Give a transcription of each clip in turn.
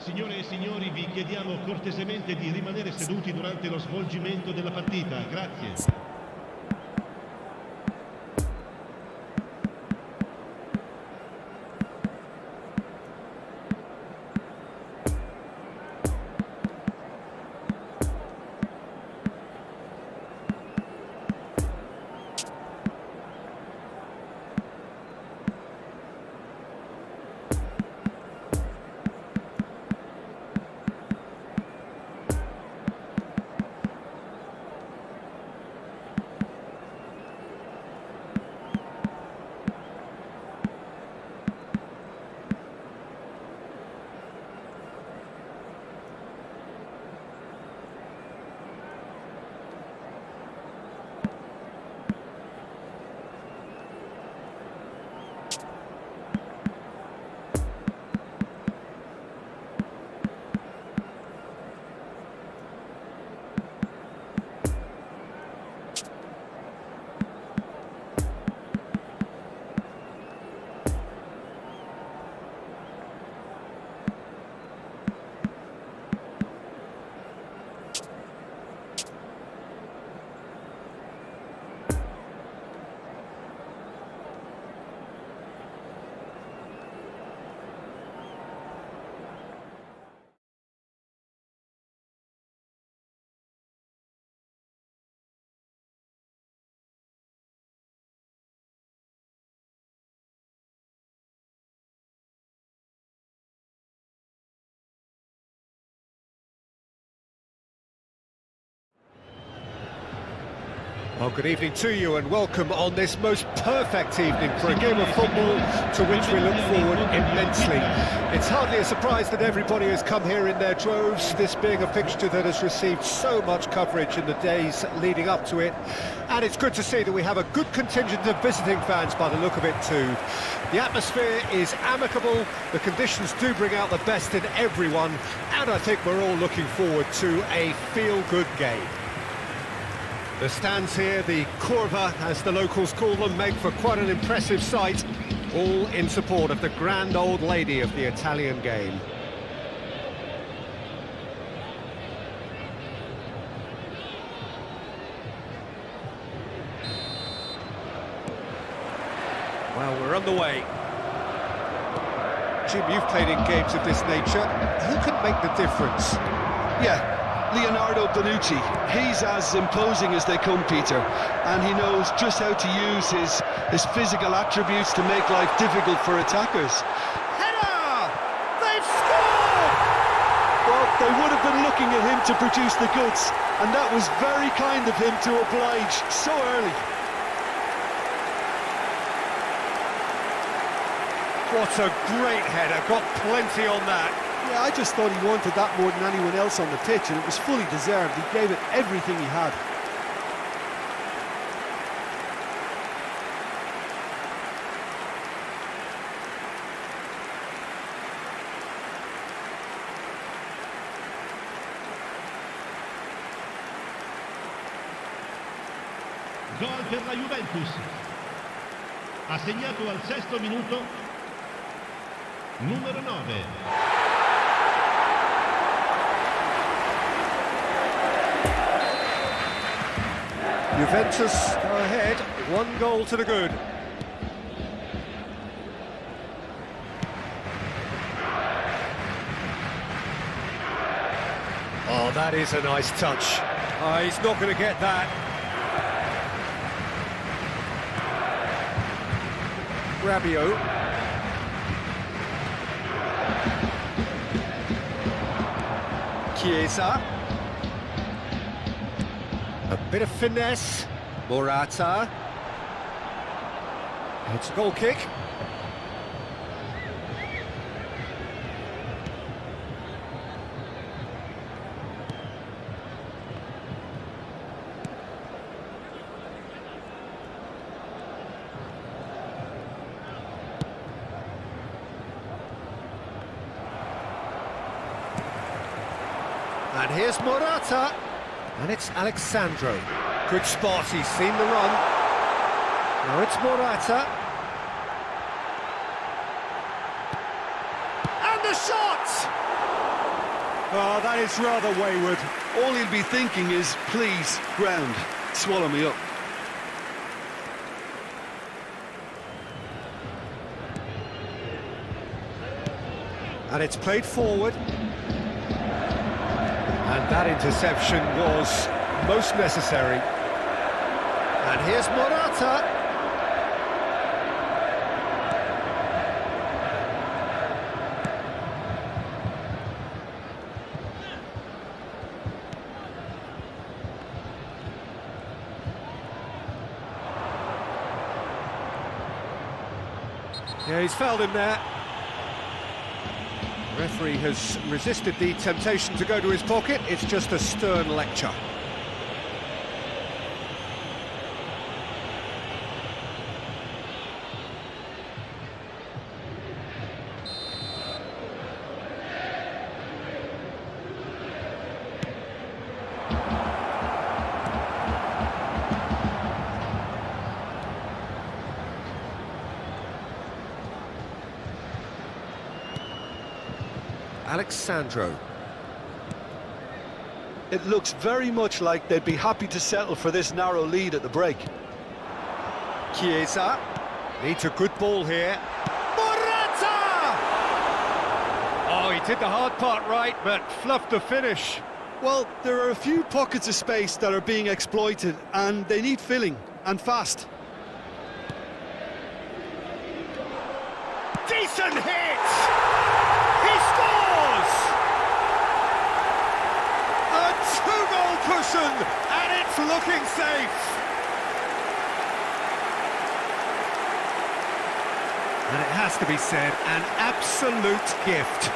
Signore e signori, vi chiediamo cortesemente di rimanere seduti durante lo svolgimento della partita. Grazie. Well, good evening to you and welcome on this most perfect evening for a game of football to which we look forward immensely. It's hardly a surprise that everybody has come here in their droves, this being a fixture that has received so much coverage in the days leading up to it. And it's good to see that we have a good contingent of visiting fans by the look of it too. The atmosphere is amicable, the conditions do bring out the best in everyone, and I think we're all looking forward to a feel-good game. The stands here, the curva, as the locals call them, make for quite an impressive sight, all in support of the grand old lady of the Italian game. Well, we're on the way. Jim, you've played in games of this nature. Who can make the difference? Yeah. Leonardo Bonucci, he's as imposing as they come, Peter, and he knows just how to use his physical attributes to make life difficult for attackers. Header! They've scored! Well, they would have been looking at him to produce the goods, and that was very kind of him to oblige so early. What a great header, got plenty on that. Yeah, I just thought he wanted that more than anyone else on the pitch, and it was fully deserved. He gave it everything he had. Gol per la Juventus. Ha segnato al 6° minuto numero 9. Juventus go ahead, 1 goal to the good. Oh, that is a nice touch. He's not going to get that. Rabiot. Chiesa. A bit of finesse. Morata. It's a goal kick. And here's Morata. And it's Alexandro. Good spot, he's seen the run. Now it's Morata. And the shot! Oh, that is rather wayward. All he'll be thinking is, please, ground, swallow me up. And it's played forward. And that interception was most necessary. And here's Morata. Yeah, he's fouled him there. The referee has resisted the temptation to go to his pocket. It's just a stern lecture. Alexandro. It looks very much like they'd be happy to settle for this narrow lead at the break. Chiesa needs a good ball here. Morata! Oh, he did the hard part right, but fluffed the finish. Well, there are a few pockets of space that are being exploited, and they need filling, and fast. Decent hit! He scores! A two-goal cushion, and it's looking safe. And it has to be said, an absolute gift.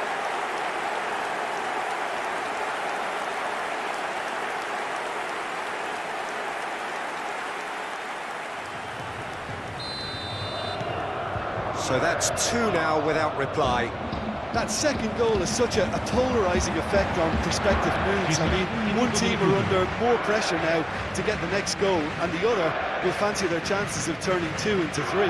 So that's two now without reply. That second goal has such a polarising effect on prospective moods. I mean, one team are under more pressure now to get the next goal, and the other will fancy their chances of turning 2 into 3.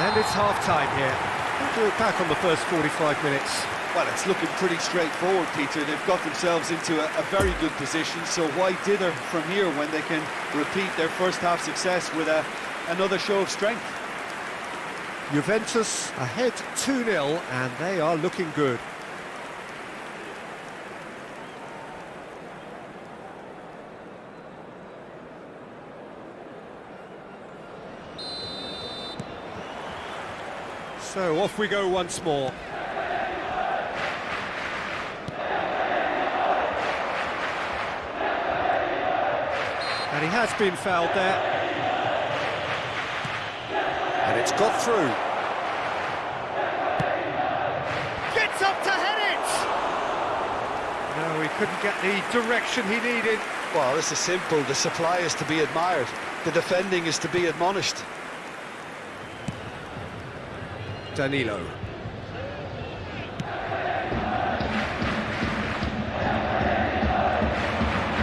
And it's half-time here. We'll do it back on the first 45 minutes. Well, it's looking pretty straightforward, Peter. They've got themselves into a very good position, so why dither from here when they can repeat their first-half success with another show of strength? Juventus ahead 2-0, and they are looking good. So off we go once more. And he has been fouled there. And it's got through. Gets up to head it! No, he couldn't get the direction he needed. Well, this is simple. The supply is to be admired. The defending is to be admonished. Danilo.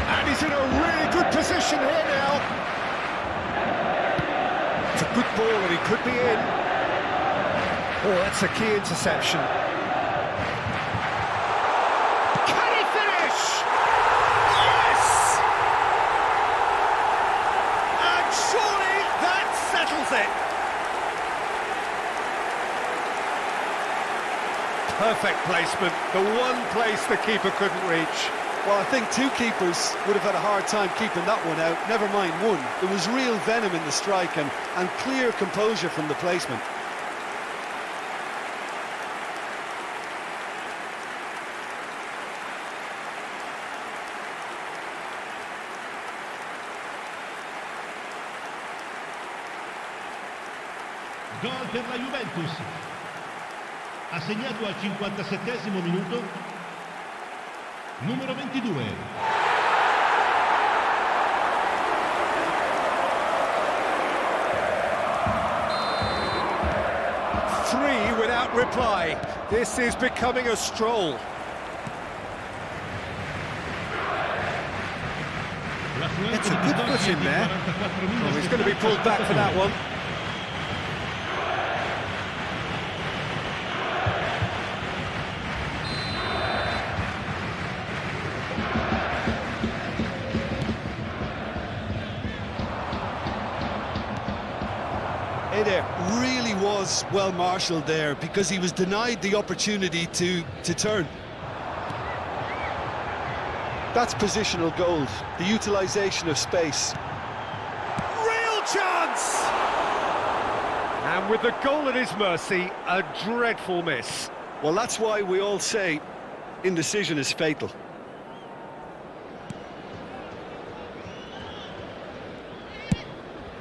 And he's in a really good position here now. It's a good ball and he could be in. Oh, that's a key interception. Can he finish? Yes! And surely that settles it. Perfect placement, the one place the keeper couldn't reach. Well, I think two keepers would have had a hard time keeping that one out, never mind one. There was real venom in the strike and clear composure from the placement. Gol per la Juventus. Ha segnato al 57esimo minuto numero 22. Three without reply. This is becoming a stroll. It's a good push in there. Oh, he's going to be pulled back for that one. there really was well marshalled there, because he was denied the opportunity to turn. That's positional gold, the utilisation of space. Real chance! And with the goal at his mercy, a dreadful miss. Well, that's why we all say indecision is fatal.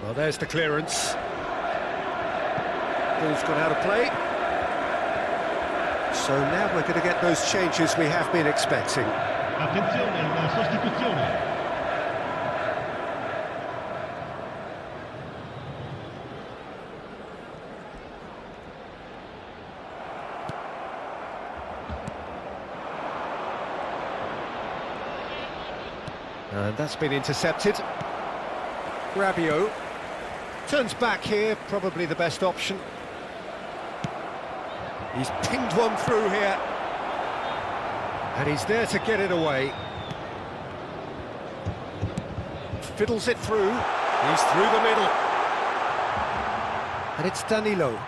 Well, there's the clearance. Ball's gone out of play. So now we're going to get those changes we have been expecting. Attenzione alla sostituzione. And that's been intercepted. Rabiot turns back here, probably the best option. He's pinged one through here. And he's there to get it away. Fiddles it through. He's through the middle. And it's Danilo.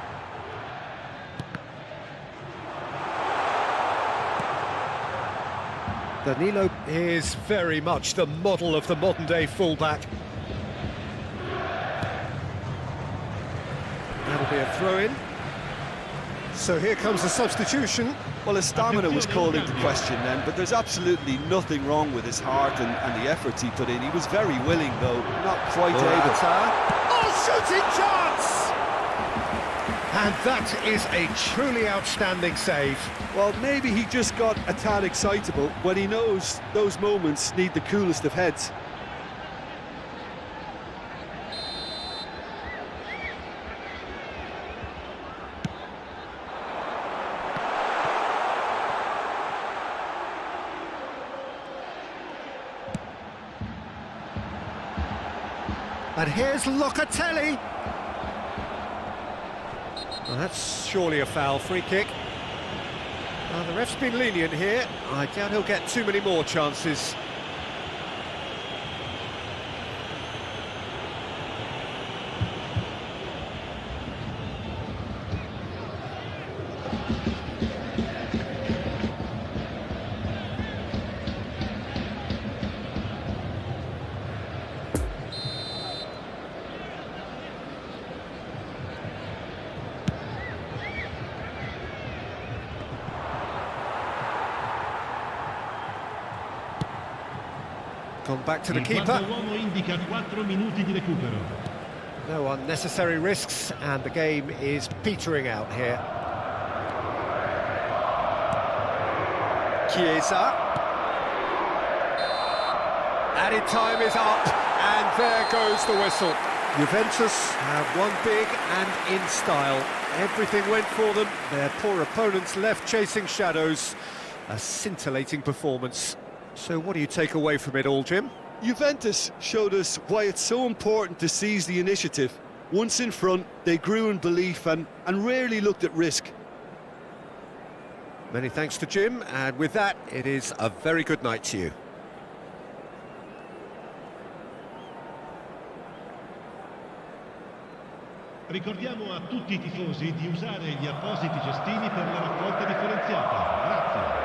Danilo is very much the model of the modern-day fullback. That'll be a throw-in. So here comes the substitution. Well, his stamina was called into question then, but there's absolutely nothing wrong with his heart and the efforts he put in. He was very willing, though, not quite able. Oh, shooting chance! And that is a truly outstanding save. Well, maybe he just got a tad excitable when he knows those moments need the coolest of heads. And here's Locatelli. Well, that's surely a foul. Free kick. The ref's been lenient here. I doubt he'll get too many more chances. Gone back to the keeper. L'uomo indica 4 minuti di recupero. No unnecessary risks, and the game is petering out here. Chiesa. Added time is up, and there goes the whistle. Juventus have won big and in style. Everything went for them. Their poor opponents left chasing shadows. A scintillating performance. So what do you take away from it all, Jim? Juventus showed us why it's so important to seize the initiative. Once in front, they grew in belief and rarely looked at risk. Many thanks to Jim, and with that, it is a very good night to you. Ricordiamo a tutti i tifosi di usare gli appositi cestini per la raccolta differenziata. Grazie.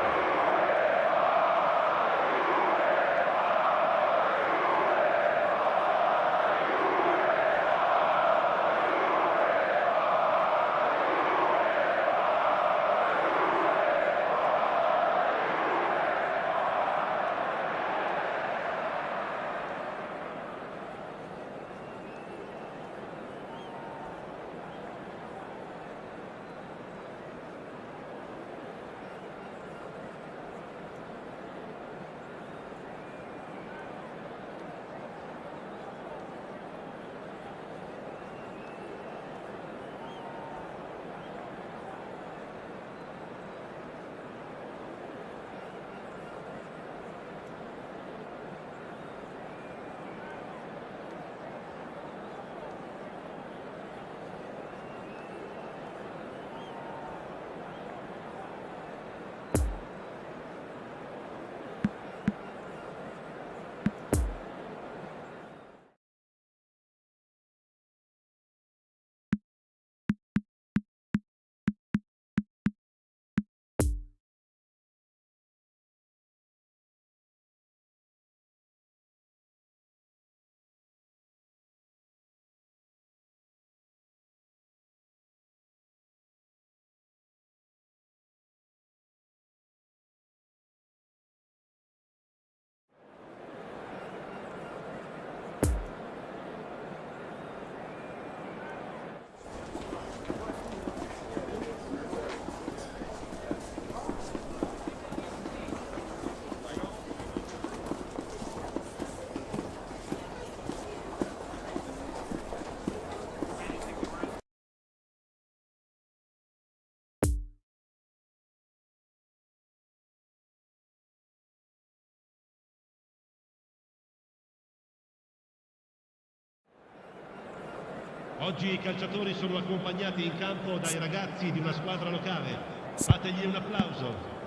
Oggi i calciatori sono accompagnati in campo dai ragazzi di una squadra locale. Fategli un applauso.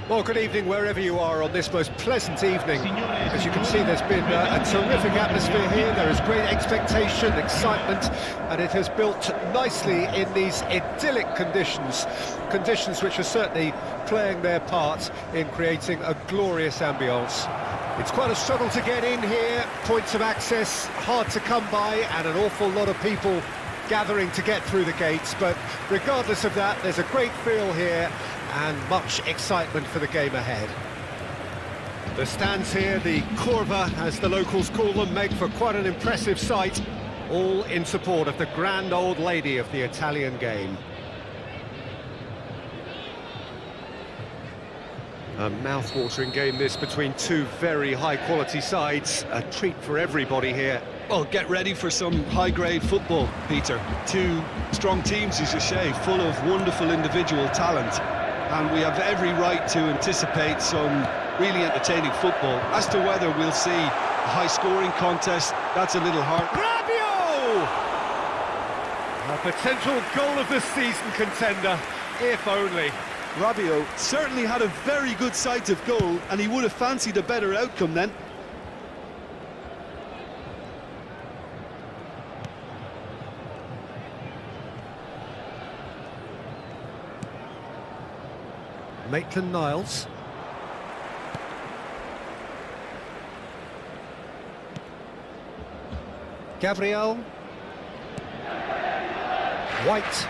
Well, good evening wherever you are on this most pleasant evening. As you can see, there's been a terrific atmosphere here. There is great expectation, excitement, and it has built nicely in these idyllic conditions. Conditions which are certainly playing their part in creating a glorious ambience. It's quite a struggle to get in here, points of access hard to come by, and an awful lot of people gathering to get through the gates, but regardless of that, there's a great feel here and much excitement for the game ahead. The stands here, the curva as the locals call them, make for quite an impressive sight, all in support of the grand old lady of the Italian game. A mouth-watering game this between two very high-quality sides, a treat for everybody here. Well, get ready for some high-grade football, Peter. Two strong teams, as you say, full of wonderful individual talent. And we have every right to anticipate some really entertaining football. As to whether we'll see a high-scoring contest, that's a little hard. Rabiot! A potential goal of the season contender, if only. Rabiot certainly had a very good sight of goal, and he would have fancied a better outcome then. Maitland-Niles. Gabriel. White.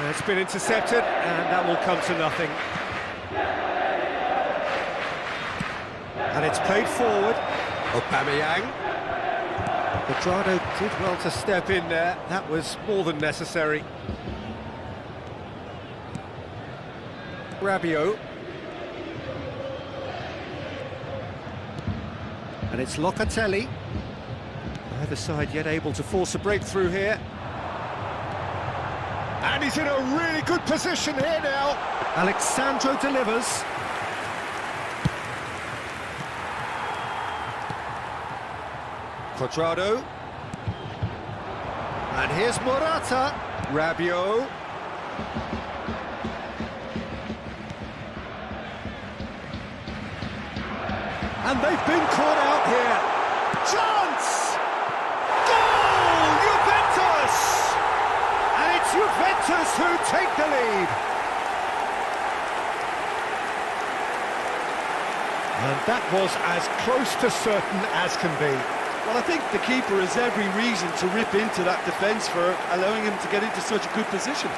It's been intercepted, and that will come to nothing. And it's played forward. Aubameyang. Quadrado did well to step in there. That was more than necessary. Rabiot. And it's Locatelli. Neither side yet able to force a breakthrough here. And he's in a really good position here now. Alexandro delivers. Quadrado. And here's Morata. Rabiot. And they've been caught out here. Chance! Goal! Juventus! And it's Juventus who take the lead. And that was as close to certain as can be. Well, I think the keeper has every reason to rip into that defence for allowing him to get into such a good position.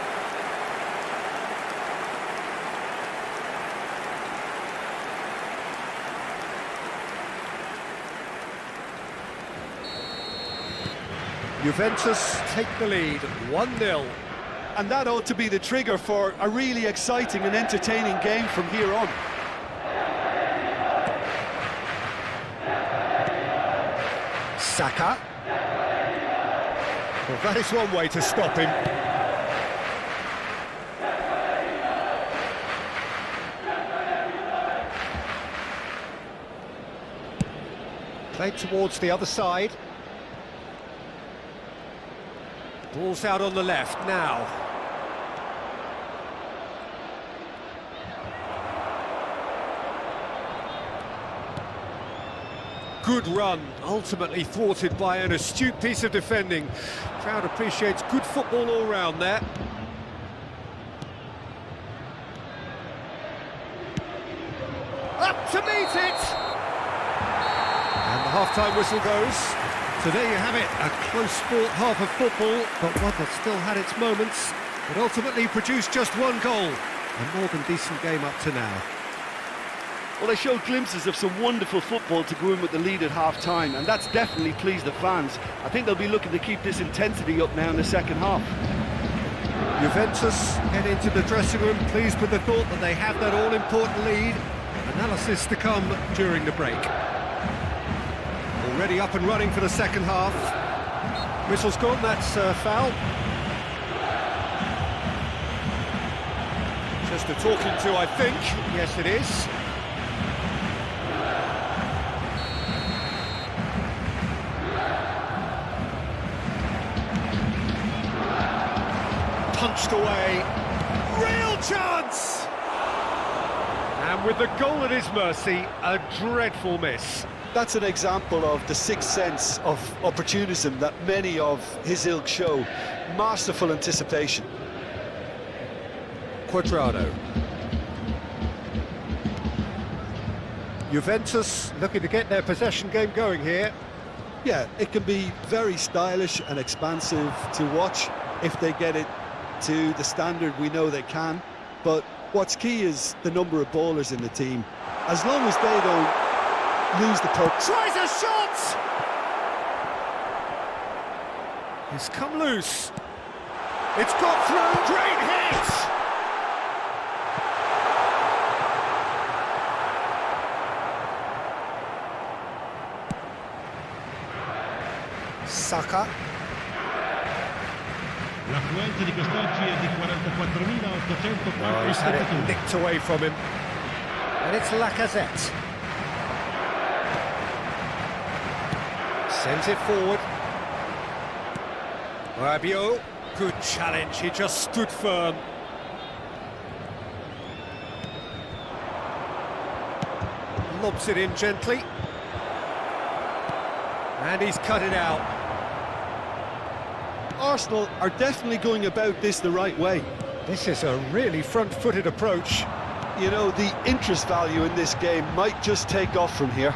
Juventus take the lead, 1-0. And that ought to be the trigger for a really exciting and entertaining game from here on. Saka. Well, that is one way to stop him. Played towards the other side. Ball's out on the left now. Good run, ultimately thwarted by an astute piece of defending. Crowd appreciates good football all round there. Up to meet it! And the half-time whistle goes. So there you have it, a close-fought half of football, but one that still had its moments, but ultimately produced just one goal. A more than decent game up to now. Well, they showed glimpses of some wonderful football to go in with the lead at half-time, and that's definitely pleased the fans. I think they'll be looking to keep this intensity up now in the second half. Juventus head into the dressing room pleased with the thought that they have that all-important lead. Analysis to come during the break. Already up and running for the second half. Whistle's gone, that's a foul. Just a talking to, I think. Yes, it is. Punched away. Real chance! And with the goal at his mercy, a dreadful miss. That's an example of the sixth sense of opportunism that many of his ilk show. Masterful anticipation. Quadrado. Juventus looking to get their possession game going here. Yeah, it can be very stylish and expansive to watch if they get it to the standard we know they can. But what's key is the number of ballers in the team. As long as they don't lose the puck. Tries a shot! It's come loose. It's got through. Great hit! Saka. L'affluenza di quest'oggi è di 44.804 Oh, he's had it spettatori. nicked away from him. And it's Lacazette. Sends it forward. Rabiot, good challenge, he just stood firm. Lobs it in gently. And he's cut it out. Arsenal are definitely going about this the right way. This is a really front-footed approach. You know, the interest value in this game might just take off from here.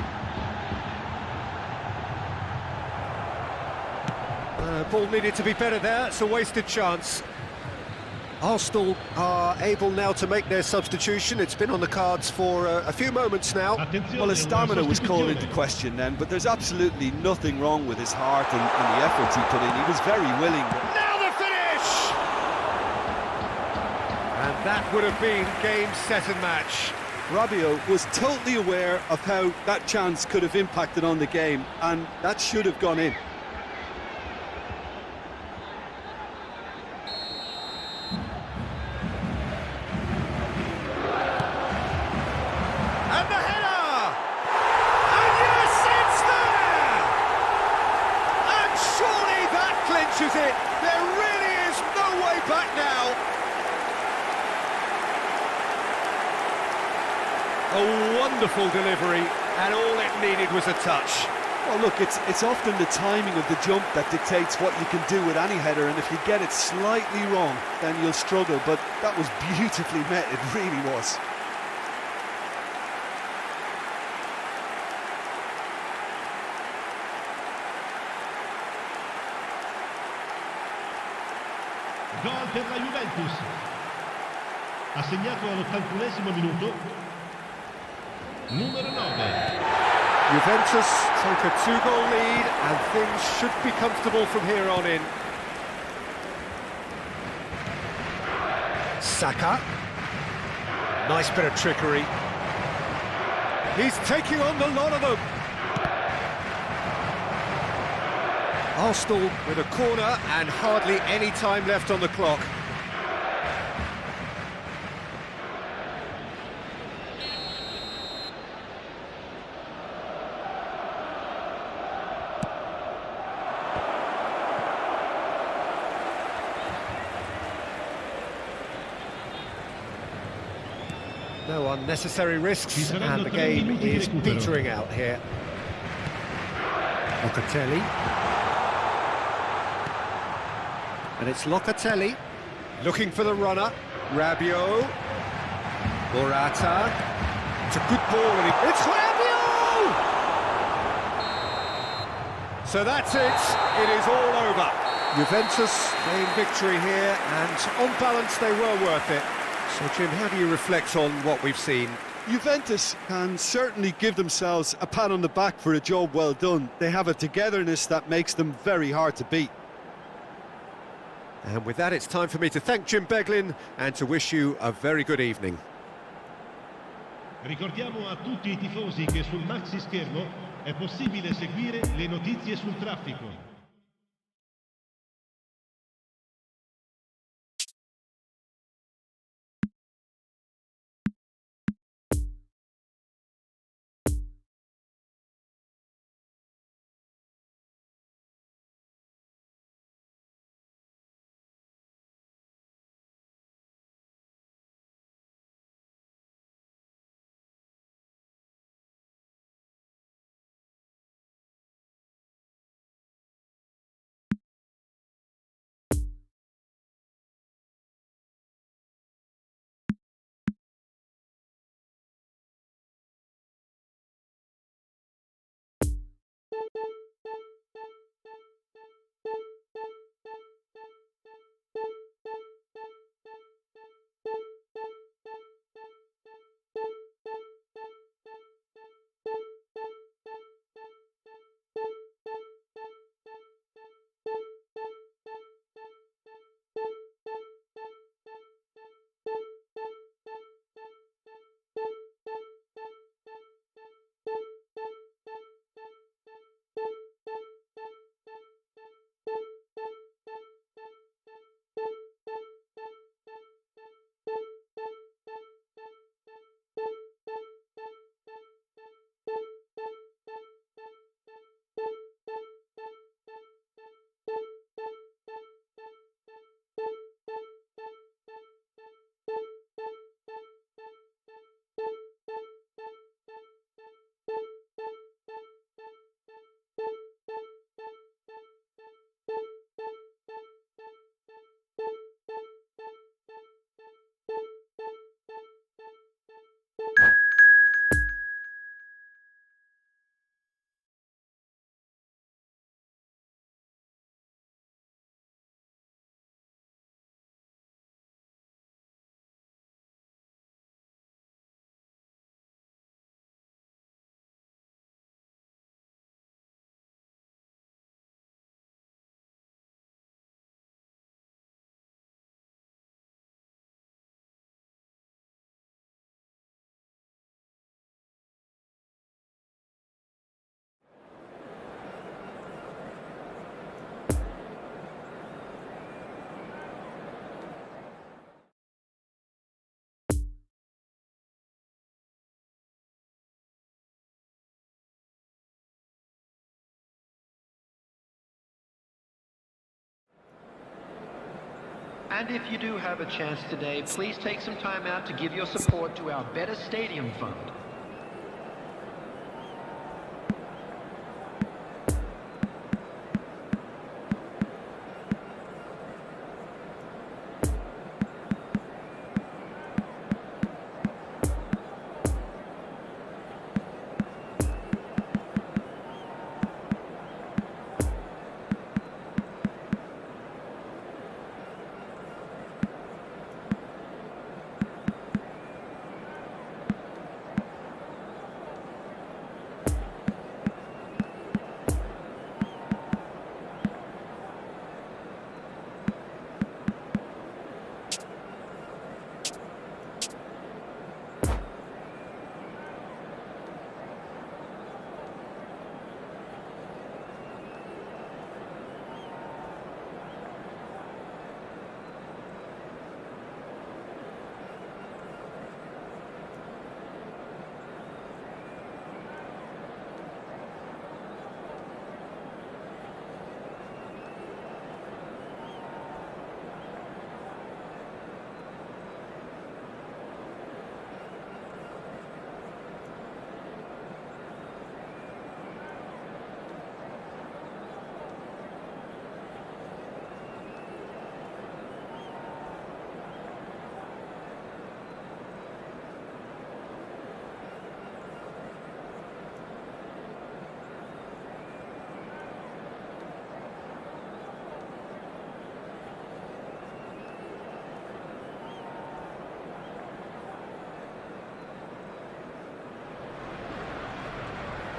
Ball needed to be better there, it's a wasted chance. Arsenal are able now to make their substitution. It's been on the cards for a few moments now. Well, his stamina was called into question then, but there's absolutely nothing wrong with his heart and the efforts he put in. He was very willing. Now the finish! And that would have been game, set and match. Rabiot was totally aware of how that chance could have impacted on the game, and that should have gone in. And the header! And yes, it's there! And surely that clinches it. There really is no way back now. A wonderful delivery, and all it needed was a touch. Well, look, it's often the timing of the jump that dictates what you can do with any header, and if you get it slightly wrong, then you'll struggle, but that was beautifully met, it really was. Gol per la Juventus. Ha segnato all'81esimo minuto. Numero 9. Juventus take a two-goal lead, and things should be comfortable from here on in. Saka. Nice bit of trickery. He's taking on the lot of them. Arsenal with a corner and hardly any time left on the clock. No unnecessary risks, Ci saranno and the 3 game minuti di is recupero. petering out here. Locatelli. And it's Locatelli looking for the runner. Rabiot. Morata. It's a good ball, and it's Rabiot! So that's it. It is all over. Juventus gain victory here, and on balance they were worth it. So Jim, how do you reflect on what we've seen? Juventus can certainly give themselves a pat on the back for a job well done. They have a togetherness that makes them very hard to beat. And with that, it's time for me to thank Jim Beglin and to wish you a very good evening. Ricordiamo a tutti I tifosi che sul maxi schermo è possibile seguire le notizie sul traffico. And if you do have a chance today, please take some time out to give your support to our Better Stadium Fund.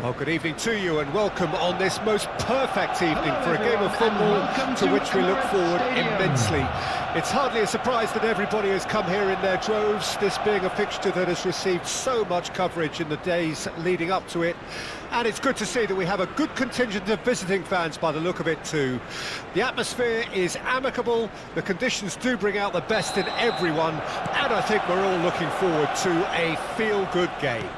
Well, good evening to you and welcome on this most perfect evening for a game of football to which we look forward immensely. It's hardly a surprise that everybody has come here in their droves, this being a fixture that has received so much coverage in the days leading up to it. And it's good to see that we have a good contingent of visiting fans by the look of it too. The atmosphere is amicable, the conditions do bring out the best in everyone, and I think we're all looking forward to a feel-good game.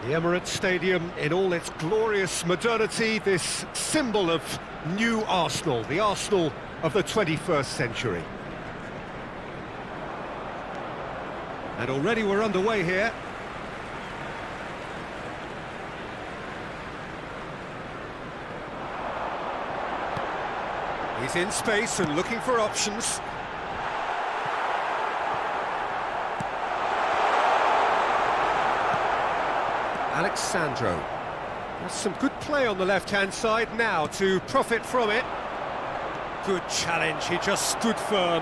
The Emirates Stadium in all its glorious modernity, this symbol of new Arsenal, the Arsenal of the 21st century. And already we're underway here. He's in space and looking for options. Alexandro. That's some good play on the left-hand side now to profit from it. Good challenge, he just stood firm.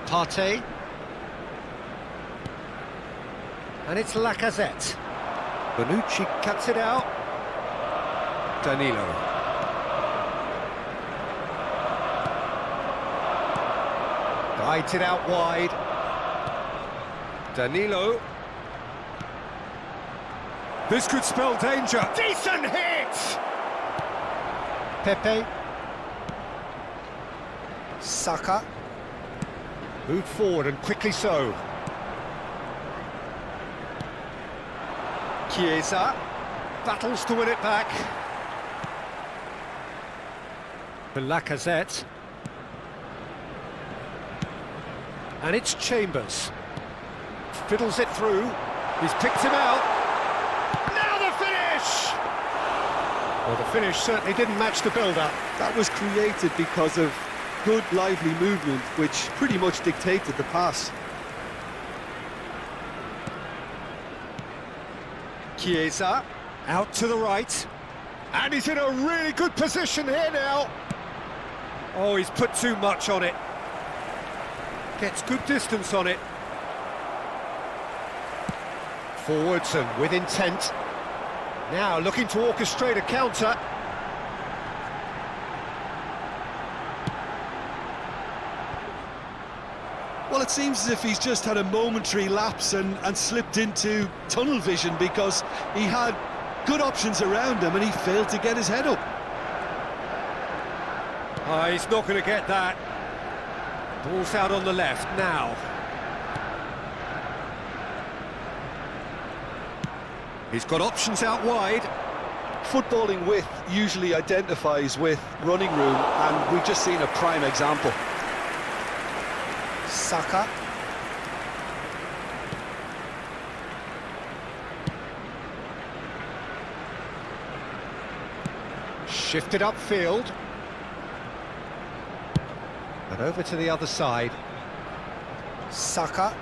Partey. And it's Lacazette. Bonucci cuts it out. Danilo. Guides it out wide. Danilo. This could spell danger. Decent hit! Pepe. Saka. Moved forward and quickly so. Chiesa. Battles to win it back. For Lacazette. And it's Chambers. Fiddles it through. He's picked him out. Well, the finish certainly didn't match the build-up. That was created because of good, lively movement, which pretty much dictated the pass. Chiesa, out to the right. And he's in a really good position here now. Oh, he's put too much on it. Gets good distance on it. Forwards and with intent. Now looking to orchestrate a counter. Well, it seems as if he's just had a momentary lapse and slipped into tunnel vision because he had good options around him and he failed to get his head up. Oh, he's not going to get that. Ball's out on the left now. He's got options out wide. Footballing width usually identifies with running room, and we've just seen a prime example. Saka. Shifted upfield. And over to the other side. Saka.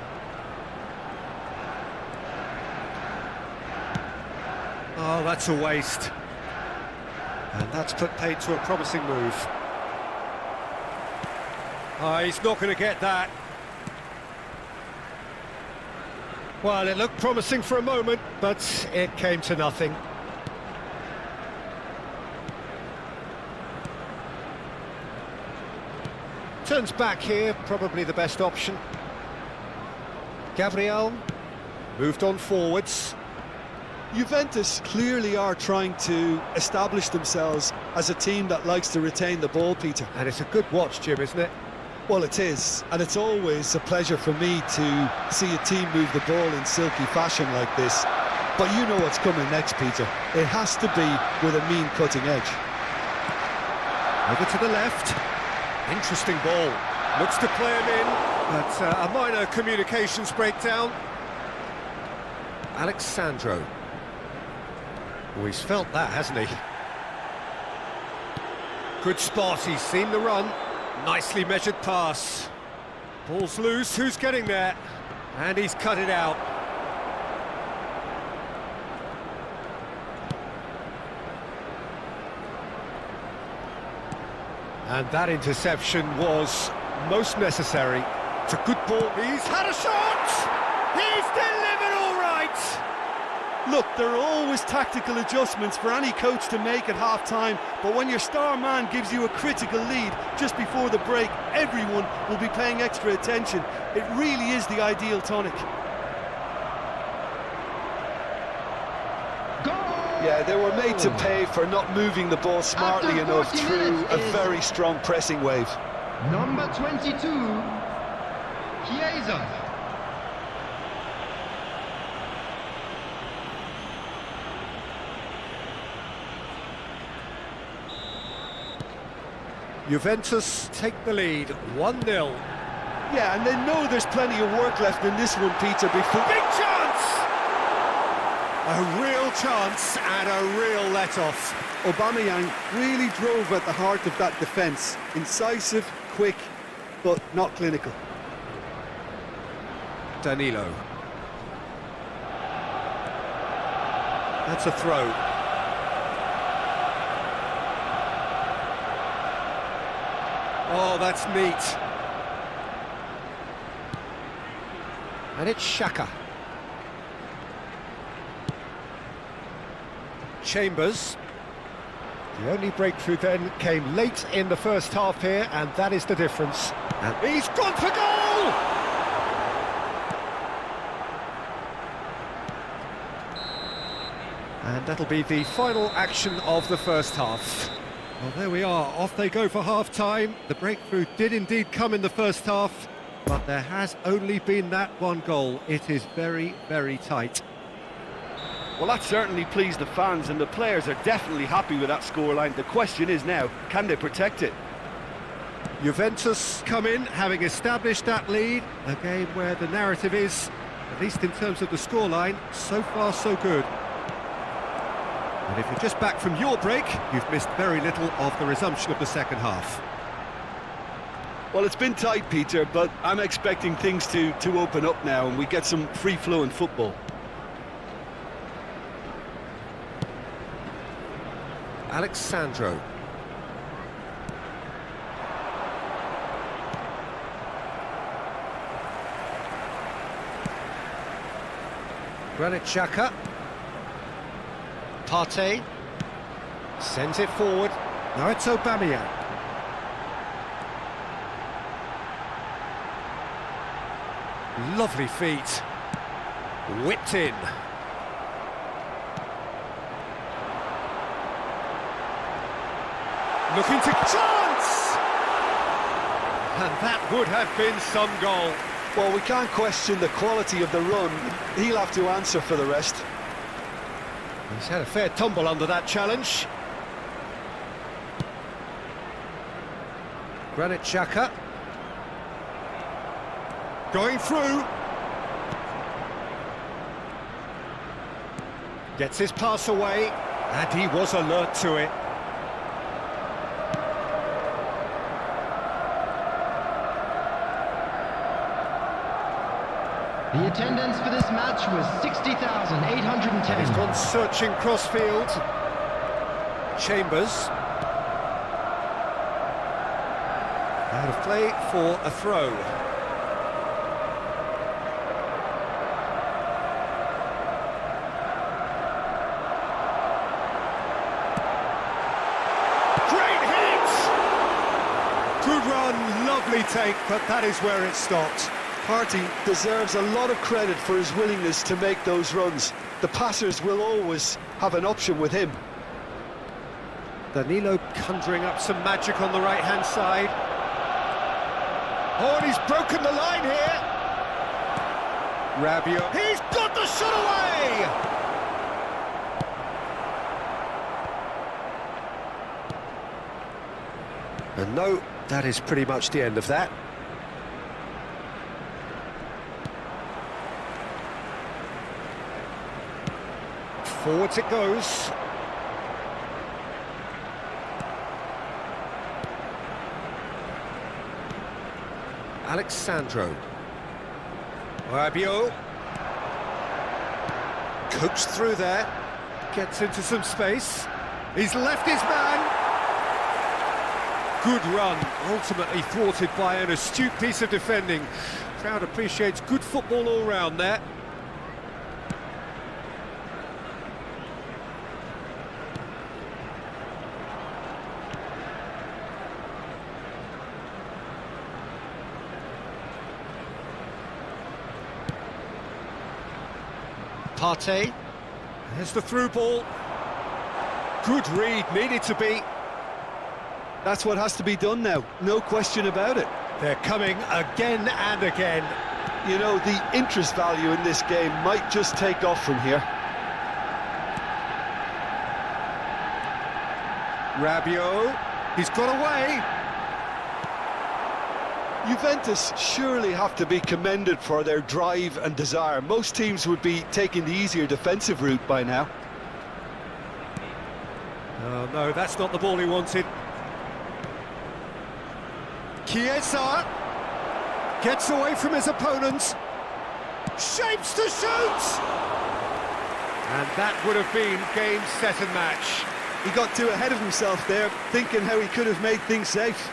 Oh, that's a waste. And that's put paid to a promising move. Oh, he's not going to get that. Well, it looked promising for a moment, but it came to nothing. Turns back here, probably the best option. Gabriel moved on forwards. Juventus clearly are trying to establish themselves as a team that likes to retain the ball, Peter. And it's a good watch, Jim, isn't it? Well, it is, and it's always a pleasure for me to see a team move the ball in silky fashion like this. But you know what's coming next, Peter. It has to be with a mean cutting edge. Over to the left. Interesting ball. Looks to play him in, but a minor communications breakdown. Alexandro. Oh, he's felt that, hasn't he? Good spot, he's seen the run. Nicely measured pass. Ball's loose, who's getting there? And he's cut it out. And that interception was most necessary. It's a good ball. He's had a shot! He's delivered all right! right! Look, there are always tactical adjustments for any coach to make at half-time, but when your star man gives you a critical lead just before the break, everyone will be paying extra attention. It really is the ideal tonic. Yeah, they were made to pay for not moving the ball smartly enough through a very strong pressing wave. Number 22, Chiesa. Juventus take the lead, 1-0. Yeah, and they know there's plenty of work left in this one, Peter, before... Big chance! A real chance and a real let-off. Aubameyang really drove at the heart of that defence. Incisive, quick, but not clinical. Danilo. That's a throw. Oh, that's neat. And it's Xhaka. Chambers. The only breakthrough then came late in the first half here, and that is the difference. And he's gone for goal! And that'll be the final action of the first half. Well, there we are, off they go for half-time. The breakthrough did indeed come in the first half, but there has only been that one goal. It is very, very tight. Well, that certainly pleased the fans, and the players are definitely happy with that scoreline. The question is now, can they protect it? Juventus come in, having established that lead. A game where the narrative is, at least in terms of the scoreline, so far so good. And if you're just back from your break, you've missed very little of the resumption of the second half. Well, it's been tight, Peter, but I'm expecting things to open up now and we get some free-flowing football. Alexandro. Granit Xhaka. Partey sends it forward. Now it's Aubameyang. Lovely feet. Whipped in. Looking to chance! And that would have been some goal. Well, we can't question the quality of the run. He'll have to answer for the rest. He's had a fair tumble under that challenge. Granit Xhaka. Going through. Gets his pass away, and he was alert to it. The attendance for this match was 60,810. He's gone searching crossfield. Chambers. Out of play for a throw. Great hit! Good run, lovely take, but that is where it stopped. Partey deserves a lot of credit for his willingness to make those runs. The passers will always have an option with him. Danilo conjuring up some magic on the right-hand side. Oh, and he's broken the line here. Rabiot. He's got the shot away! And no, that is pretty much the end of that. Forwards it goes. Alexandro. Rabiot. Coaxed through there. Gets into some space. He's left his man. Good run, ultimately thwarted by an astute piece of defending. Crowd appreciates good football all round there. Partey. There's the through ball. Good read, needed to be. That's what has to be done now, no question about it. They're coming again and again. You know, the interest value in this game might just take off from here. Rabiot, he's got away. Juventus surely have to be commended for their drive and desire. Most teams would be taking the easier defensive route by now. Oh no, that's not the ball he wanted. Chiesa gets away from his opponents, shapes to shoot! And that would have been game, set and match. He got too ahead of himself there, thinking how he could have made things safe.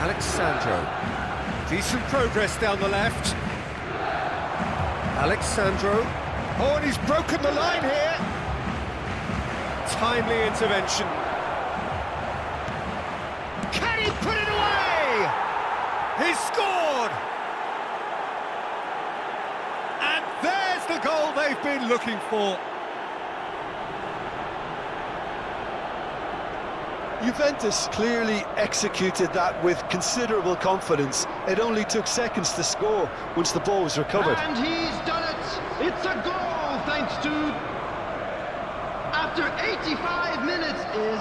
Alexandro, decent progress down the left. Alexandro, oh, and he's broken the line here. Timely intervention. Can he put it away? He's scored! And there's the goal they've been looking for. Juventus clearly executed that with considerable confidence. It only took seconds to score once the ball was recovered. And he's done it! It's a goal, thanks to... After 85 minutes is...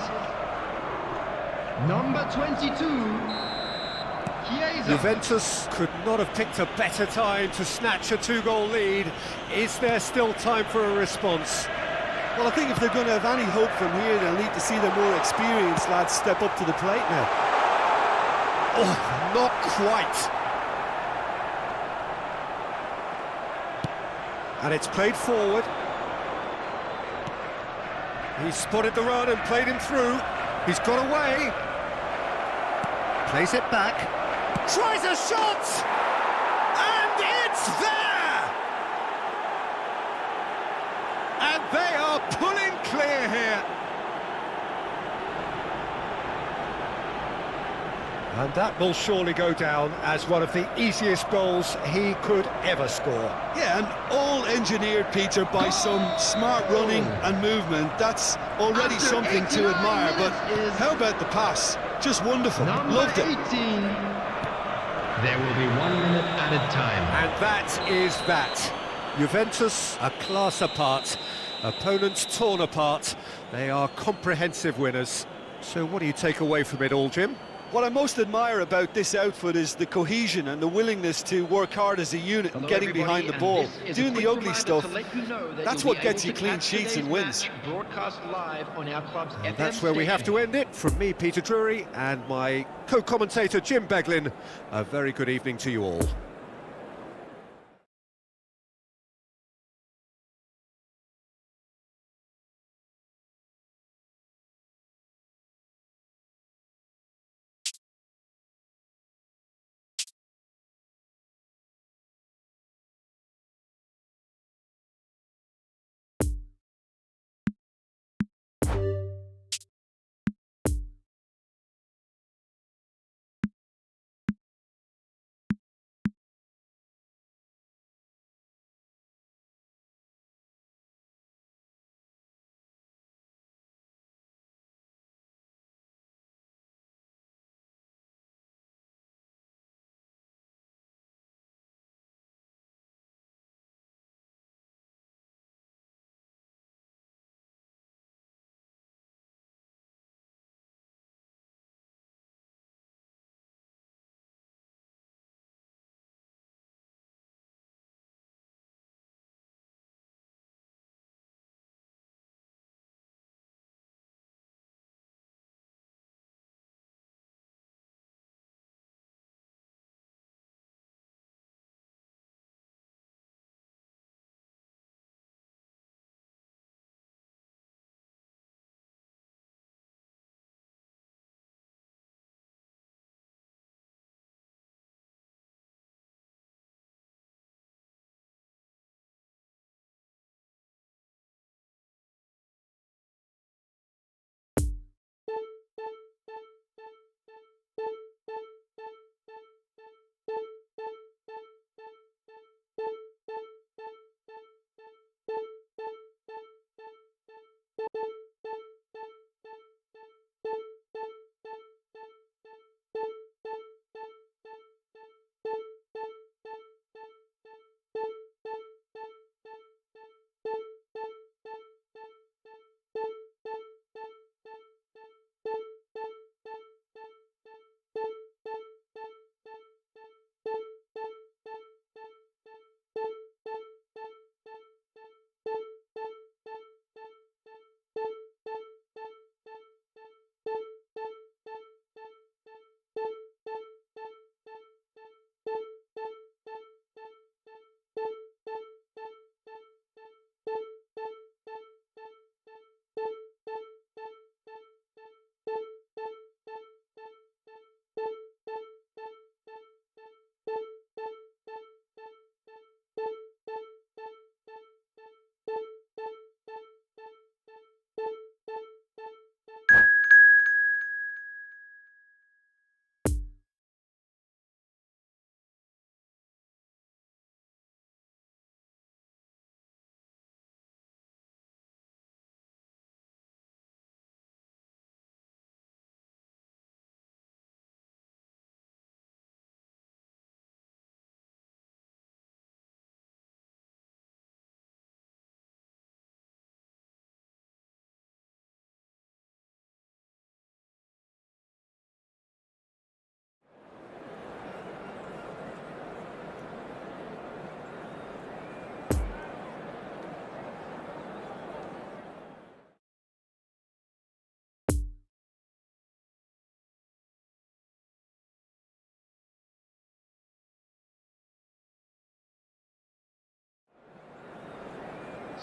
number 22, Chiesa. Juventus could not have picked a better time to snatch a two-goal lead. Is there still time for a response? Well, I think if they're going to have any hope from here, they'll need to see the more experienced lads step up to the plate now. Oh, not quite. And it's played forward. He spotted the run and played him through. He's got away. Plays it back. Tries a shot! And it's there! And they are pulling clear here. And that will surely go down as one of the easiest goals he could ever score. Yeah, and all engineered, Peter, by some smart running and movement. That's already After something to 89 admire, but minutes is how about the pass? Just wonderful. Number Loved it. 18. There will be 1 minute added time. And that is that. Juventus, a class apart. Opponents torn apart. They are comprehensive winners. So what do you take away from it all, Jim? What I most admire about this outfit is the cohesion and the willingness to work hard as a unit and Hello, getting everybody, behind the and ball, this is doing a the quick ugly reminder stuff. to let you know that That's you'll what be gets able you to clean catch sheets and today's wins. match broadcast live on our club's And FM that's where we have to station. end it. From me, Peter Drury, and my co-commentator, Jim Beglin. A very good evening to you all.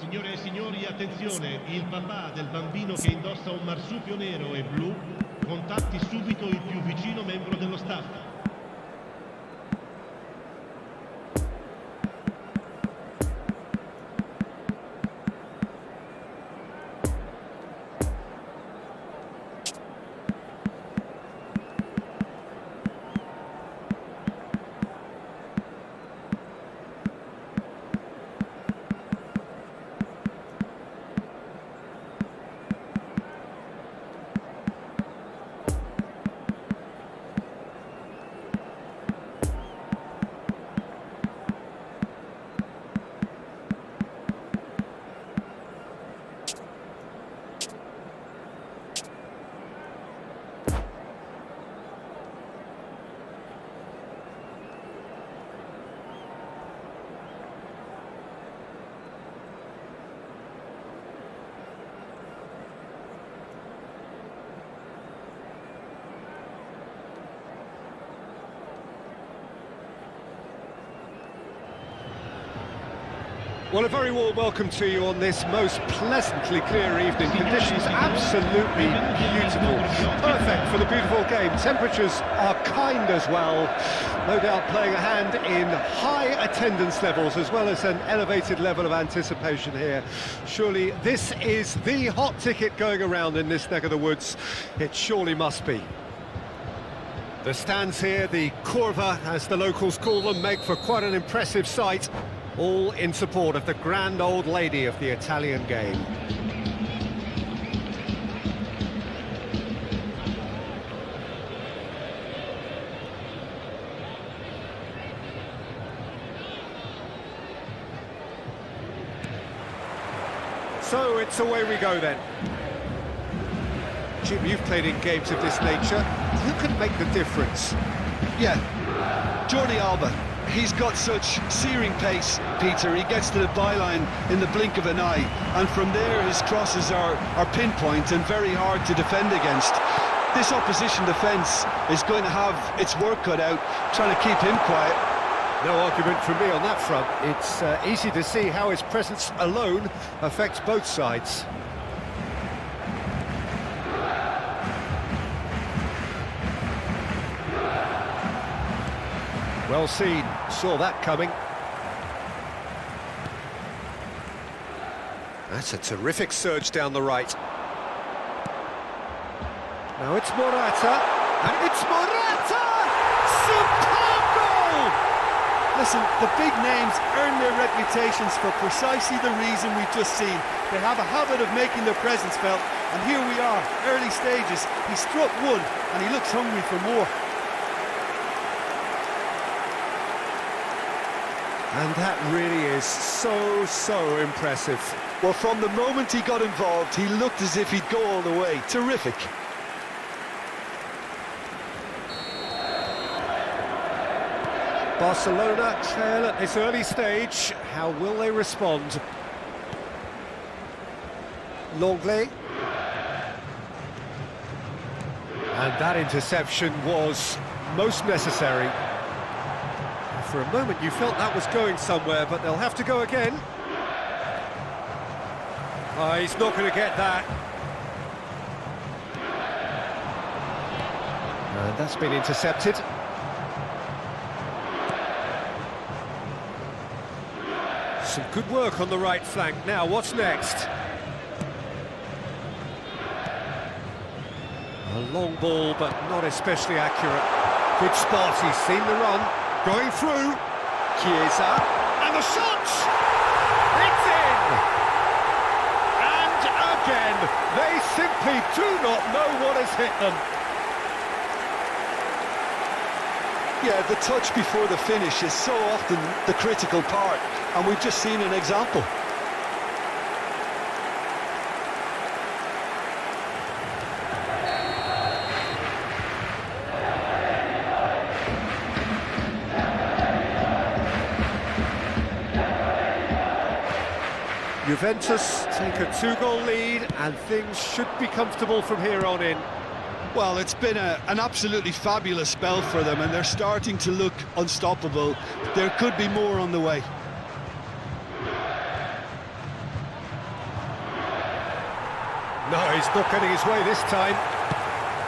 Signore e signori, attenzione, il papà del bambino che indossa un marsupio nero e blu contatti subito il più vicino membro dello staff. Well, a very warm welcome to you on this most pleasantly clear evening. Conditions absolutely beautiful. Perfect for the beautiful game. Temperatures are kind as well. No doubt playing a hand in high attendance levels as well as an elevated level of anticipation here. Surely this is the hot ticket going around in this neck of the woods. It surely must be. The stands here, the curva, as the locals call them, make for quite an impressive sight. All in support of the grand old lady of the Italian game. So it's away we go then. Jim, you've played in games of this nature. Who can make the difference? Yeah, Jordi Alba. He's got such searing pace, Peter. He gets to the byline in the blink of an eye, and from there his crosses are pinpoint and very hard to defend against. This opposition defence is going to have its work cut out, trying to keep him quiet. No argument from me on that front. It's easy to see how his presence alone affects both sides. Well seen, saw that coming. That's a terrific surge down the right. Now it's Morata, and it's Morata! Superb goal! Listen, the big names earn their reputations for precisely the reason we've just seen. They have a habit of making their presence felt, and here we are, early stages. He struck one, and he looks hungry for more. And that really is so impressive. Well, from the moment he got involved, he looked as if he'd go all the way. Terrific. Barcelona trail at this early stage. How will they respond? Longley. And that interception was most necessary. For a moment you felt that was going somewhere, but they'll have to go again. Oh, he's not going to get that. And that's been intercepted. Some good work on the right flank. Now, what's next? A long ball, but not especially accurate. Good spot, he's seen the run. Going through, Chiesa, and the shot! It's in! And again, they simply do not know what has hit them. Yeah, the touch before the finish is so often the critical part, and we've just seen an example. Juventus take a 2-goal lead, and things should be comfortable from here on in. Well, it's been an absolutely fabulous spell for them, and they're starting to look unstoppable. There could be more on the way. No, he's not getting his way this time.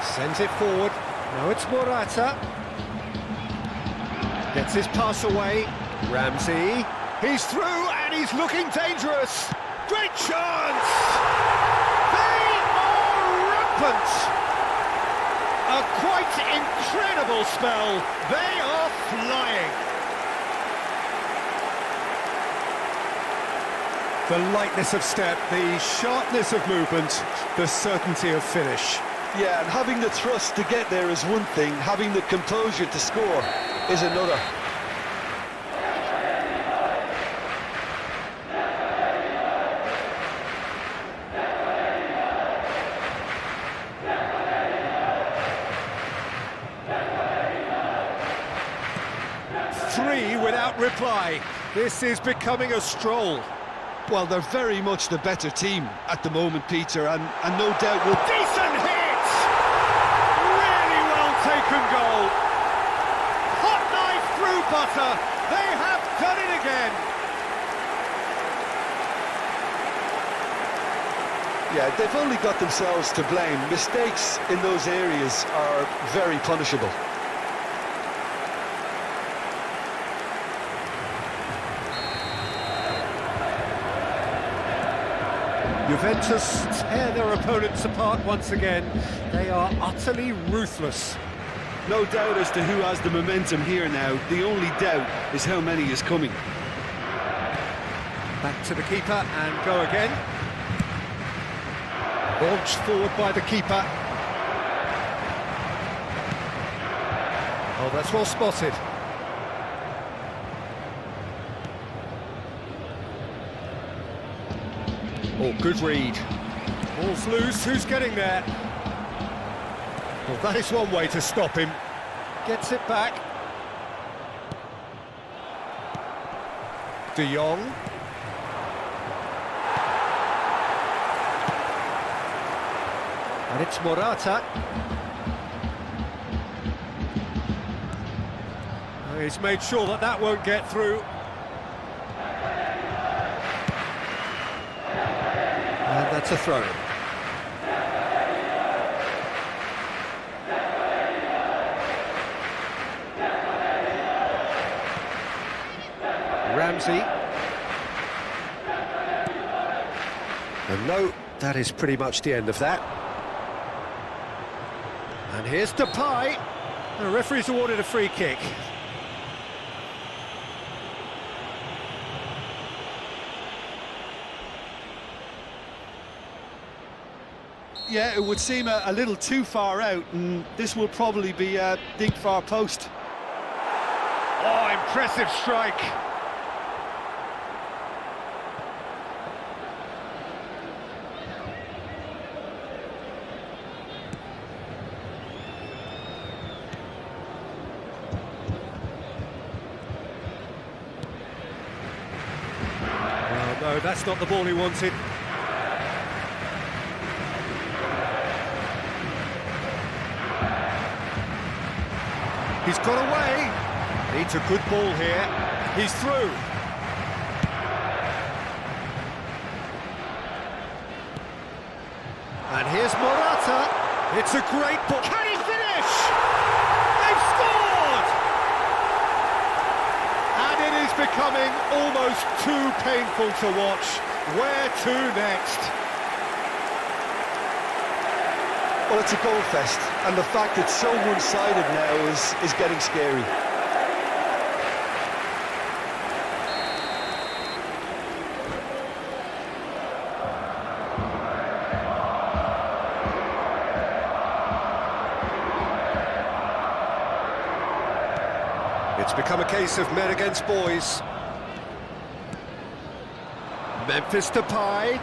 Sends it forward. Now it's Morata. Gets his pass away. Ramsey. He's through and he's looking dangerous. Great chance! They are rampant! A quite incredible spell. They are flying. The lightness of step, the sharpness of movement, the certainty of finish. Yeah, and having the thrust to get there is one thing, having the composure to score is another. Three without reply. This is becoming a stroll. Well, they're very much the better team at the moment, Peter, and no doubt will... Decent hit! Really well taken goal. Hot knife through butter. They have done it again. Yeah, they've only got themselves to blame. Mistakes in those areas are very punishable. Juventus tear their opponents apart once again. They are utterly ruthless. No doubt as to who has the momentum here now. The only doubt is how many is coming. Back to the keeper and go again. Launched forward by the keeper. Oh, that's well spotted. Oh, good read. Ball's loose, who's getting there? Well, that is one way to stop him. Gets it back. De Jong. And it's Morata. He's made sure that that won't get through. And that's a throw. Ramsey. And no, that is pretty much the end of that. And here's Depay. The referee's awarded a free kick. Yeah, it would seem a little too far out, and this will probably be a deep far post. Oh, impressive strike. Well, no, that's not the ball he wanted. He's got away. Needs a good ball here. He's through. And here's Morata. It's a great ball. Can he finish? They've scored! And it is becoming almost too painful to watch. Where to next? Well, it's a goal fest, and the fact it's so one-sided now is getting scary. It's become a case of men against boys. Memphis Depay.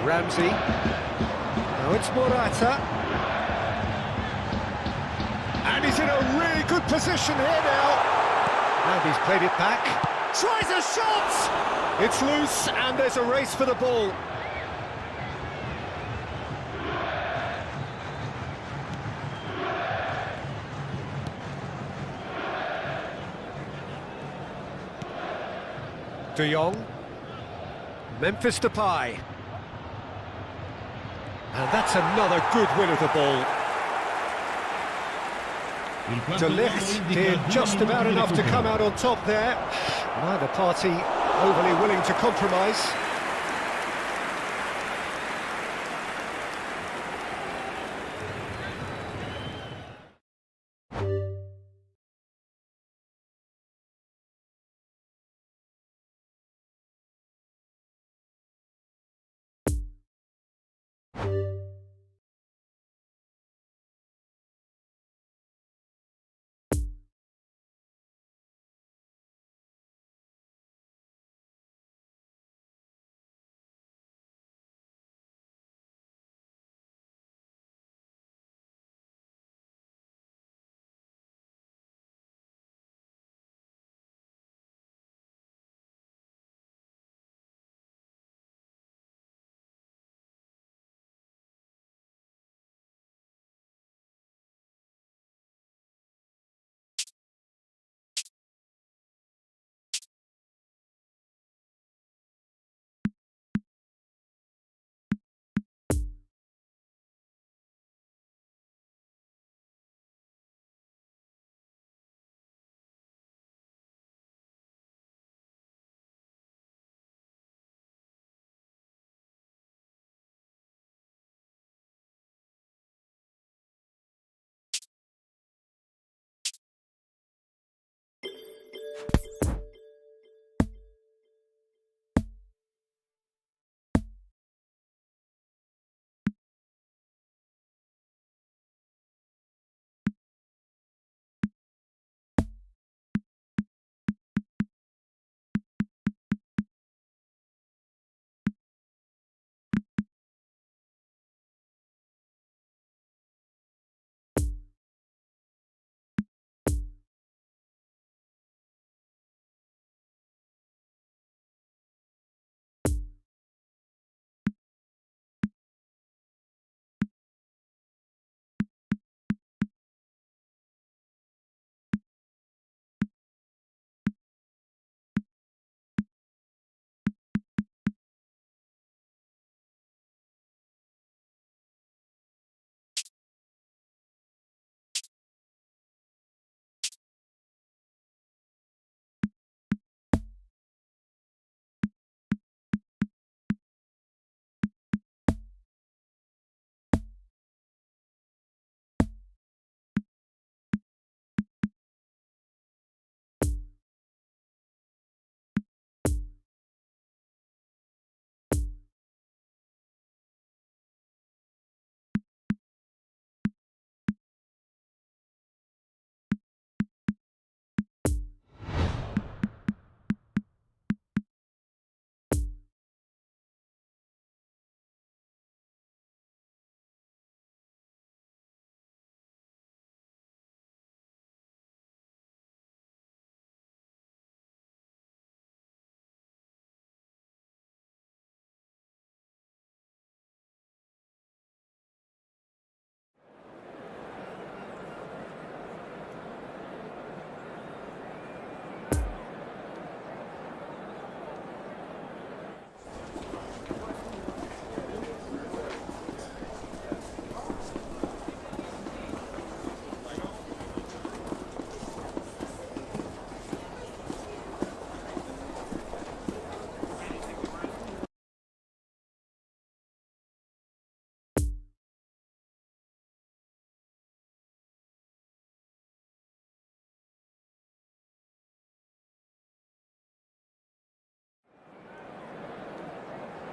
Ramsey. Now it's Morata. And he's in a really good position here now. And he's played it back. Tries a shot! It's loose and there's a race for the ball. De Jong. Memphis Depay. And that's another good win of the ball. De Ligt did just about enough to come out on top there. Neither party overly willing to compromise.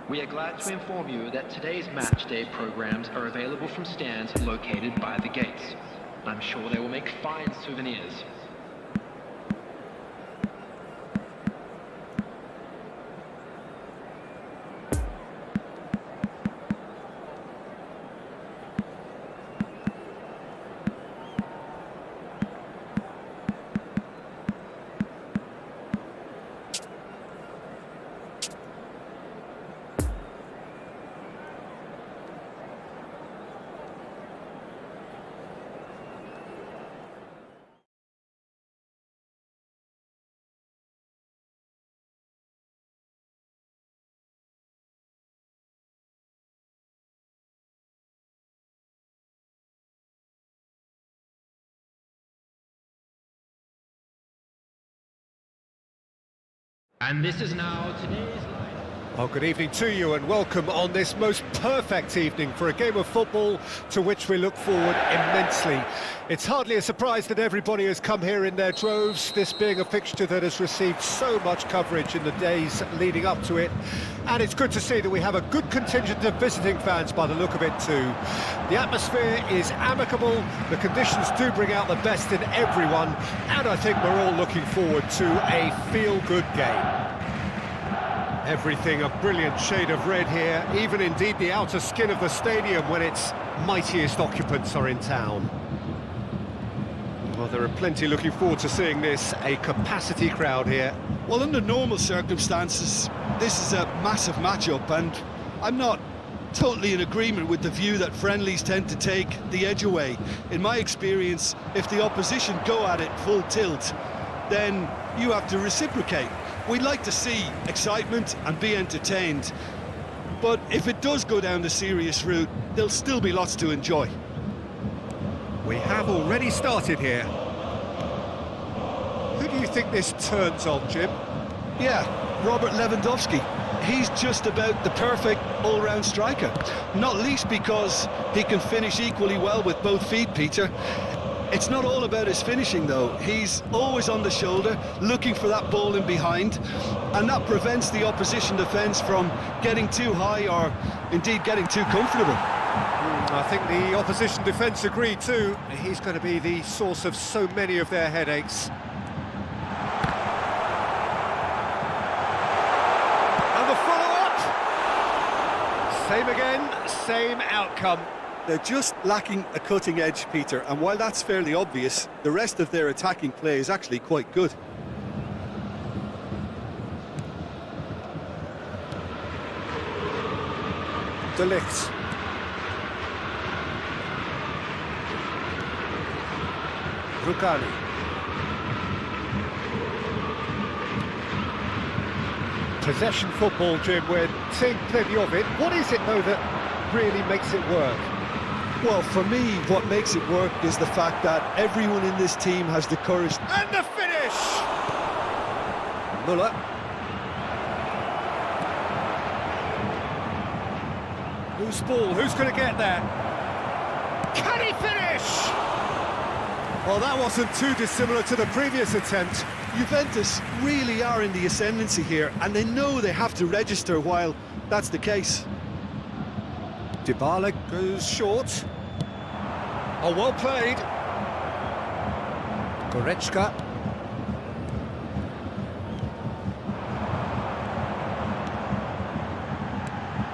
We are glad to inform you that today's match day programs are available from stands located by the gates. I'm sure they will make fine souvenirs. And this is now today's lineup. Well, good evening to you and welcome on this most perfect evening for a game of football to which we look forward immensely. It's hardly a surprise that everybody has come here in their droves, this being a fixture that has received so much coverage in the days leading up to it. And it's good to see that we have a good contingent of visiting fans by the look of it too. The atmosphere is amicable, the conditions do bring out the best in everyone, and I think we're all looking forward to a feel-good game. Everything a brilliant shade of red here, even indeed the outer skin of the stadium when its mightiest occupants are in town. Well, there are plenty looking forward to seeing this, a capacity crowd here. Well, under normal circumstances, this is a massive matchup, and I'm not totally in agreement with the view that friendlies tend to take the edge away. In my experience, if the opposition go at it full tilt, then you have to reciprocate. We'd like to see excitement and be entertained, but if it does go down the serious route, there'll still be lots to enjoy. We have already started here. Who do you think this turns on, Jim? Yeah, Robert Lewandowski. He's just about the perfect all-round striker, not least because he can finish equally well with both feet, Peter. It's not all about his finishing, though. He's always on the shoulder, looking for that ball in behind, and that prevents the opposition defence from getting too high or, indeed, getting too comfortable. I think the opposition defence agree too. He's going to be the source of so many of their headaches. And the follow-up! Same again, same outcome. They're just lacking a cutting edge, Peter, and while that's fairly obvious, the rest of their attacking play is actually quite good. De Ligt. Rukani. Possession football, Jim, we're seeing plenty of it. What is it, though, that really makes it work? Well, for me, what makes it work is the fact that everyone in this team has the courage. And the finish! Muller. Loose ball, who's going to get there? Can he finish? Well, that wasn't too dissimilar to the previous attempt. Juventus really are in the ascendancy here, and they know they have to register while that's the case. Dybala goes short. Oh, well played. Goretzka.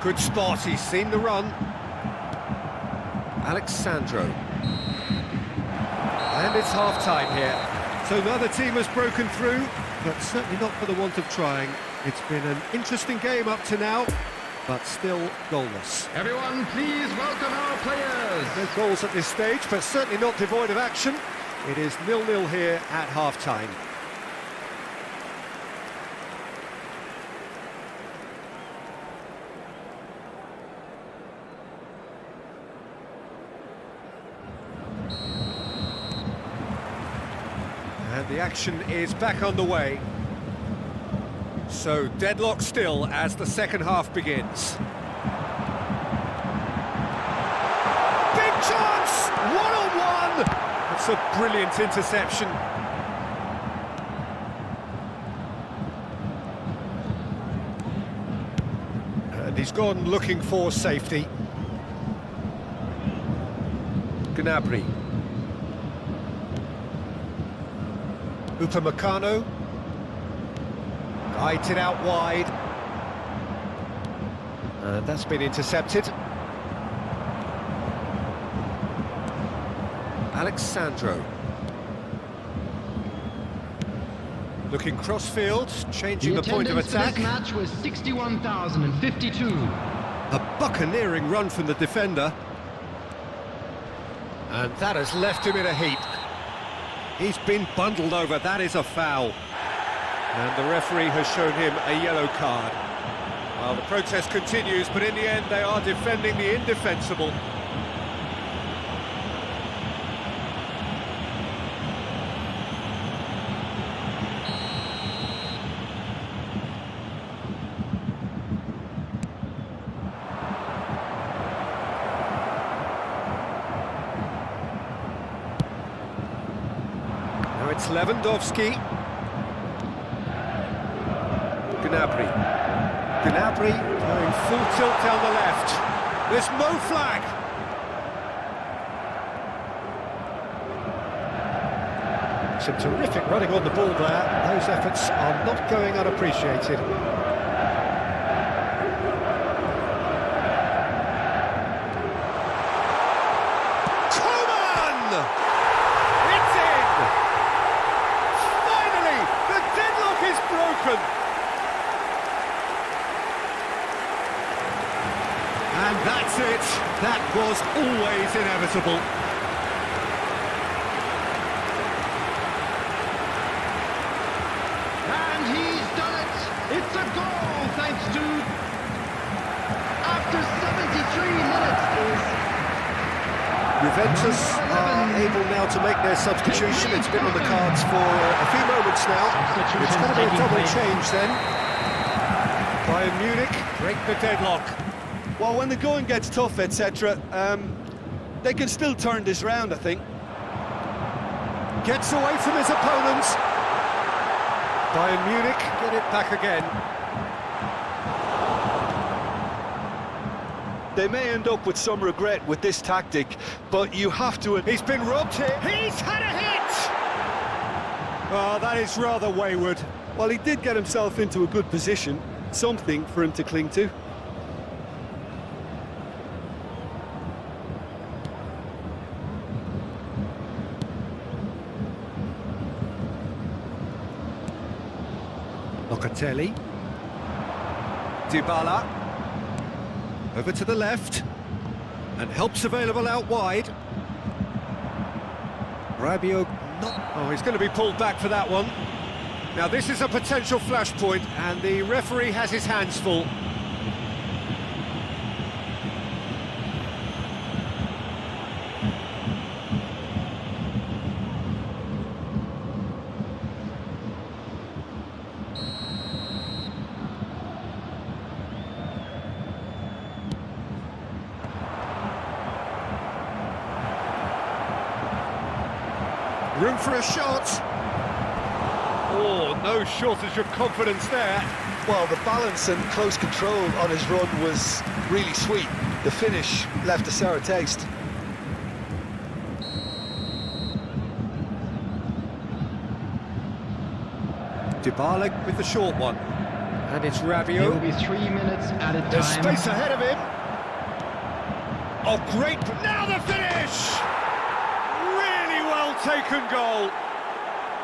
Good spot, he's seen the run. Alexandro. And it's half-time here. So neither team has broken through, but certainly not for the want of trying. It's been an interesting game up to now, but still goalless. Everyone, please welcome our players. No goals at this stage, but certainly not devoid of action. It is 0-0 here at half-time. And the action is back on the way. So deadlock still as the second half begins. Big chance! One-on-one! That's a brilliant interception. And he's gone looking for safety. Gnabry. Upamecano. Guides it out wide. And that's been intercepted. Alexandro. Looking cross-field, changing the point of attack. This match was 61,052. A buccaneering run from the defender. And that has left him in a heap. He's been bundled over, that is a foul. And the referee has shown him a yellow card. Well, the protest continues, but in the end they are defending the indefensible. It's Lewandowski. Gnabry. Gnabry going full tilt down the left. There's Mo Flag. Some terrific running on the ball there. Those efforts are not going unappreciated. Coman! It's in! Finally, the deadlock is broken. And that's it. That was always inevitable. And he's done it! It's a goal, thanks to... After 73 minutes, Juventus are able now to make their substitution. It's been on the cards for a few moments now. It's going to be a double change then. Bayern Munich break the deadlock. Well, when the going gets tough, etc., they can still turn this round, I think. Gets away from his opponents. Bayern Munich get it back again. They may end up with some regret with this tactic, but you have to... He's been robbed here. He's had a hit! Oh, that is rather wayward. Well, he did get himself into a good position, something for him to cling to. Locatelli. Dybala. Over to the left. And help's available out wide. Rabiot not... Oh, he's going to be pulled back for that one. Now, this is a potential flashpoint, and the referee has his hands full. Room for a shot. Oh, no shortage of confidence there. Well, the balance and close control on his run was really sweet. The finish left a sour taste. Dybala with the short one. And it's There will Rabiot. be 3 minutes added There's time. space ahead of him. Oh, great. Now the finish! Really well taken goal.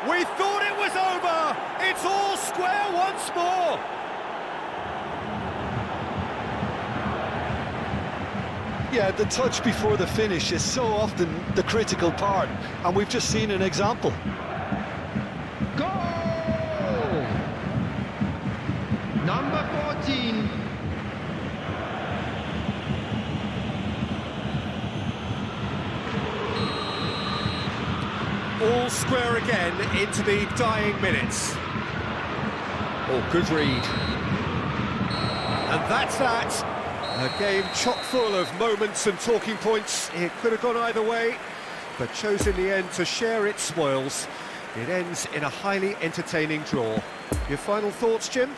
We thought it was over. It's all square once more. Yeah, the touch before the finish is so often the critical part, and we've just seen an example. Goal! Number 14. All square again into the dying minutes. Oh, good read. And that's that. A game chock full of moments and talking points. It could have gone either way, but chose in the end to share its spoils. It ends in a highly entertaining draw. Your final thoughts, Jim?